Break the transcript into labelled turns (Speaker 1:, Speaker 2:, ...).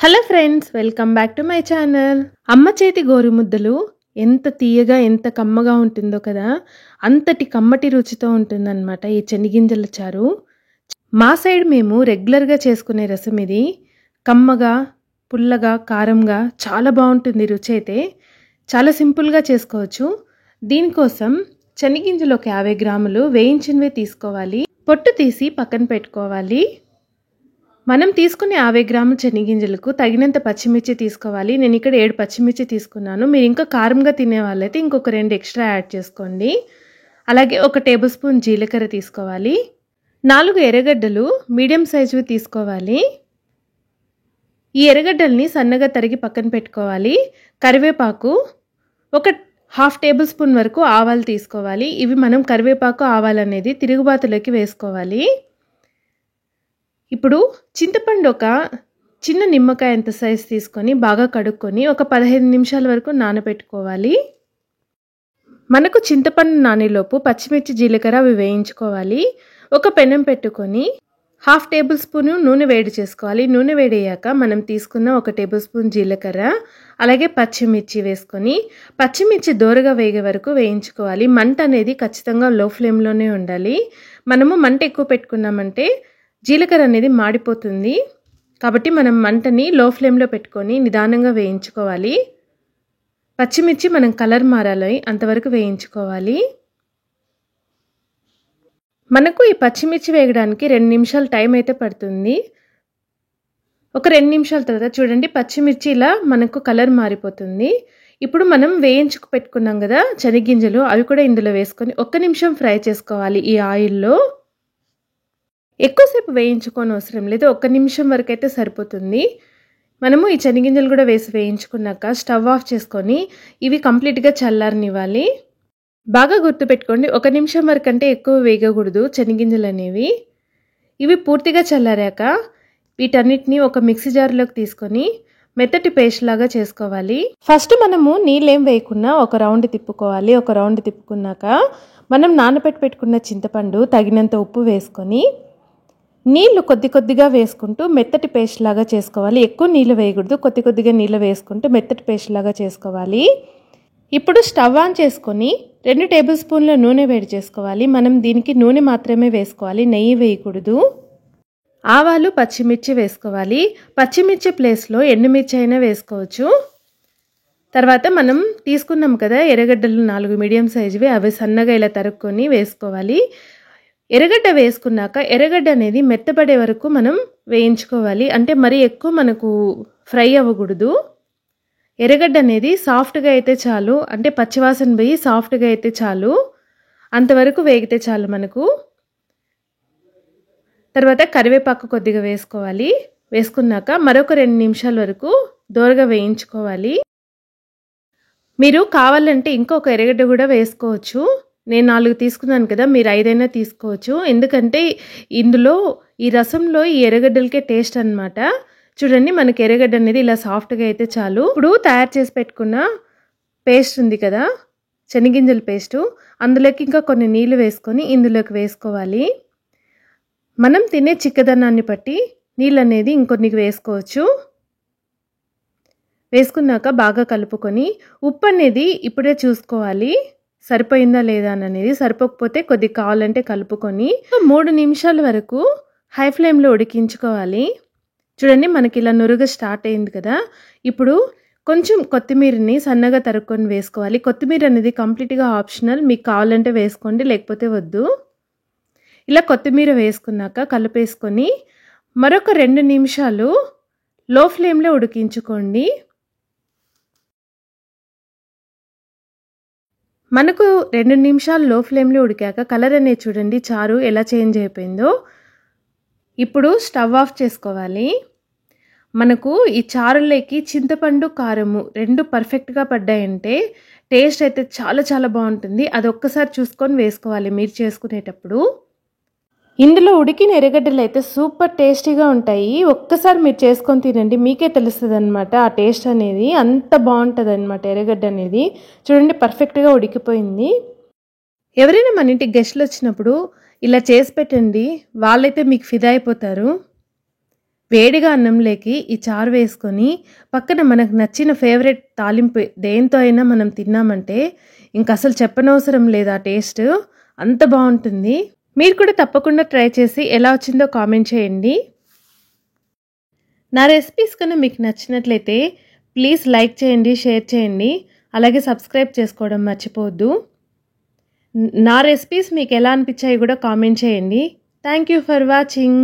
Speaker 1: Hello friends, welcome back to my channel. అమ్మ చేతి గోరుముద్దలు ఎంత తీయగా ఎంత కమ్మగా ఉంటుందో కదా, అంతటి కమ్మటి రుచితో ఉంటుందన్నమాట ఈ శనగింజల చారు. మా సైడ్ మేము రెగ్యులర్గా చేసుకునే రసం ఇది. కమ్మగా, పుల్లగా, కారంగా చాలా బాగుంటుంది. రుచి అయితే చాలా సింపుల్గా చేసుకోవచ్చు. దీనికోసం శనగింజలు ఒక 50 గ్రాములు వేయించినవే తీసుకోవాలి. పొట్టు తీసి పక్కన పెట్టుకోవాలి. మనం తీసుకునే 50 గ్రాముల శనగింజలకు తగినంత పచ్చిమిర్చి తీసుకోవాలి. నేను ఇక్కడ 7 పచ్చిమిర్చి తీసుకున్నాను. మీరు ఇంకా కారంగా తినే వాళ్ళైతే ఇంకొక 2 ఎక్స్ట్రా యాడ్ చేసుకోండి. అలాగే 1 టేబుల్ స్పూన్ జీలకర్ర తీసుకోవాలి. 4 ఎర్రగడ్డలు మీడియం సైజువి తీసుకోవాలి. ఈ ఎర్రగడ్డల్ని సన్నగా తరిగి పక్కన పెట్టుకోవాలి. కరివేపాకు, 1/2 టేబుల్ స్పూన్ వరకు ఆవాలు తీసుకోవాలి. ఇవి మనం కరివేపాకు ఆవాలు అనేది తిరుగుబాతులోకి వేసుకోవాలి. ఇప్పుడు చింతపండు ఒక చిన్న నిమ్మకాయ అంత సైజు తీసుకొని బాగా కడుక్కొని ఒక 15 నిమిషాల వరకు నానబెట్టుకోవాలి. మనకు చింతపండు నానేలోపు పచ్చిమిర్చి, జీలకర్ర అవి వేయించుకోవాలి. ఒక పెనం పెట్టుకొని 1/2 టేబుల్ స్పూన్ నూనె వేడి చేసుకోవాలి. నూనె వేడయ్యాక మనం తీసుకున్న 1 టేబుల్ స్పూన్ జీలకర్ర అలాగే పచ్చిమిర్చి వేసుకొని పచ్చిమిర్చి దోరగా వేగే వరకు వేయించుకోవాలి. మంట అనేది ఖచ్చితంగా లో ఫ్లేమ్లోనే ఉండాలి. మనము మంట ఎక్కువ పెట్టుకున్నామంటే జీలకర్ర అనేది మాడిపోతుంది. కాబట్టి మనం మంటని లో ఫ్లేమ్లో పెట్టుకొని నిదానంగా వేయించుకోవాలి. పచ్చిమిర్చి మనం కలర్ మారాలి అంతవరకు వేయించుకోవాలి. మనకు ఈ పచ్చిమిర్చి వేగడానికి 2 నిమిషాలు టైం అయితే పడుతుంది. ఒక 2 నిమిషాల తర్వాత చూడండి, పచ్చిమిర్చి ఇలా మనకు కలర్ మారిపోతుంది. ఇప్పుడు మనం వేయించుకు పెట్టుకున్నాం కదా శనగింజలు, అవి కూడా ఇందులో వేసుకొని 1 నిమిషం ఫ్రై చేసుకోవాలి ఈ ఆయిల్లో. ఎక్కువసేపు వేయించుకోని అవసరం లేదు, 1 నిమిషం వరకు అయితే సరిపోతుంది. మనము ఈ శనగింజలు కూడా వేసి వేయించుకున్నాక స్టవ్ ఆఫ్ చేసుకొని ఇవి కంప్లీట్గా చల్లారనివ్వాలి. బాగా గుర్తుపెట్టుకోండి, 1 నిమిషం వరకు అంటే ఎక్కువ వేగకూడదు శనగింజలు అనేవి. ఇవి పూర్తిగా చల్లారాక వీటన్నిటిని ఒక మిక్సీ జార్లోకి తీసుకొని మెత్తటి పేస్ట్ లాగా చేసుకోవాలి. ఫస్ట్ మనము నీళ్ళేం వేయకుండా ఒక రౌండ్ తిప్పుకోవాలి. ఒక రౌండ్ తిప్పుకున్నాక మనం నానబెట్టుకున్న చింతపండు, తగినంత ఉప్పు వేసుకొని నీళ్లు కొద్దిగా వేసుకుంటూ మెత్తటి పేస్ట్ లాగా చేసుకోవాలి. ఎక్కువ నీళ్ళు వేయకూడదు, కొద్దిగా నీళ్ళు వేసుకుంటూ మెత్తటి పేస్ట్ లాగా చేసుకోవాలి. ఇప్పుడు స్టవ్ ఆన్ చేసుకొని 2 టేబుల్ స్పూన్ల నూనె వేడి చేసుకోవాలి. మనం దీనికి నూనె మాత్రమే వేసుకోవాలి, నెయ్యి వేయకూడదు. ఆవాలు, పచ్చిమిర్చి వేసుకోవాలి. పచ్చిమిర్చి ప్లేస్లో ఎండుమిర్చి అయినా వేసుకోవచ్చు. తర్వాత మనం తీసుకున్నాం కదా ఎర్రగడ్డలు 4 మీడియం సైజువి, అవి సన్నగా ఇలా తరుక్కొని వేసుకోవాలి. ఎర్రగడ్డ వేసుకున్నాక ఎర్రగడ్డ అనేది మెత్తబడే వరకు మనం వేయించుకోవాలి. అంటే మరీ ఎక్కువ మనకు ఫ్రై అవ్వకూడదు. ఎర్రగడ్డ అనేది సాఫ్ట్గా అయితే చాలు, అంటే పచ్చివాసన పోయి సాఫ్ట్గా అయితే చాలు, అంతవరకు వేగితే చాలు మనకు. తర్వాత కరివేపాకు కొద్దిగా వేసుకోవాలి. వేసుకున్నాక మరొక 2 నిమిషాల వరకు దోరగా వేయించుకోవాలి. మీరు కావాలంటే ఇంకొక ఎర్రగడ్డ కూడా వేసుకోవచ్చు. నేను 4 తీసుకున్నాను కదా, మీరు 5 అయినా తీసుకోవచ్చు. ఎందుకంటే ఇందులో ఈ రసంలో ఈ ఎర్రగడ్డలకే టేస్ట్ అన్నమాట. చూడండి, మనకి ఎర్రగడ్డ అనేది ఇలా సాఫ్ట్గా అయితే చాలు. ఇప్పుడు తయారు చేసి పెట్టుకున్న పేస్ట్ ఉంది కదా, శనగింజల పేస్టు, అందులోకి ఇంకా కొన్ని నీళ్ళు వేసుకొని ఇందులోకి వేసుకోవాలి. మనం తినే చిక్కదనాన్ని బట్టి నీళ్ళు అనేది ఇంకొన్ని వేసుకోవచ్చు. వేసుకున్నాక బాగా కలుపుకొని ఉప్పు అనేది ఇప్పుడే చూసుకోవాలి, సరిపోయిందా లేదా అనేది. సరిపోకపోతే కొద్దిగా కావాలంటే కలుపుకొని 3 నిమిషాల వరకు హై ఫ్లేమ్లో ఉడికించుకోవాలి. చూడండి, మనకి ఇలా నురుగ స్టార్ట్ అయింది కదా. ఇప్పుడు కొంచెం కొత్తిమీరని సన్నగా తరుక్కొని వేసుకోవాలి. కొత్తిమీర అనేది కంప్లీట్గా ఆప్షనల్, మీకు కావాలంటే వేసుకోండి, లేకపోతే వద్దు. ఇలా కొత్తిమీర వేసుకున్నాక కలిపేసుకొని మరొక 2 నిమిషాలు లో ఫ్లేమ్లో ఉడికించుకోండి. మనకు 2 నిమిషాలు లో ఫ్లేమ్లో ఉడికాక కలర్ అనేది చూడండి, చారు ఎలా చేంజ్ అయిపోయిందో. ఇప్పుడు స్టవ్ ఆఫ్ చేసుకోవాలి. మనకు ఈ చారులోకి చింతపండు, కారము 2 పర్ఫెక్ట్గా పడ్డాయంటే టేస్ట్ అయితే చాలా బాగుంటుంది. అది ఒక్కసారి చూసుకొని వేసుకోవాలి మీరు చేసుకునేటప్పుడు. ఇందులో ఉడికిన ఎర్రగడ్డలు అయితే సూపర్ టేస్టీగా ఉంటాయి. ఒక్కసారి మీరు చేసుకొని తినండి, మీకే తెలుస్తుంది అనమాట ఆ టేస్ట్ అనేది. అంత బాగుంటుంది అనమాట ఎర్రగడ్డ అనేది. చూడండి, పర్ఫెక్ట్గా ఉడికిపోయింది. ఎవరైనా మన ఇంటికి గెస్ట్లు వచ్చినప్పుడు ఇలా చేసి పెట్టండి, వాళ్ళైతే మీకు ఫిదా అయిపోతారు. వేడిగా అన్నంలోకి ఈ చారు వేసుకొని పక్కన మనకు నచ్చిన ఫేవరెట్ తాలింపు దేంతో అయినా మనం తిన్నామంటే ఇంక అసలు చెప్పనవసరం లేదు ఆ టేస్ట్. అంత బాగుంటుంది. మీరు కూడా తప్పకుండా ట్రై చేసి ఎలా వచ్చిందో కామెంట్ చేయండి. నా రెసిపీస్ కన్నా మీకు నచ్చినట్లయితే ప్లీజ్ లైక్ చేయండి, షేర్ చేయండి, అలాగే సబ్స్క్రైబ్ చేసుకోవడం మర్చిపోవద్దు. నా రెసిపీస్ మీకు ఎలా అనిపించాయి కూడా కామెంట్ చేయండి. Thank you for watching.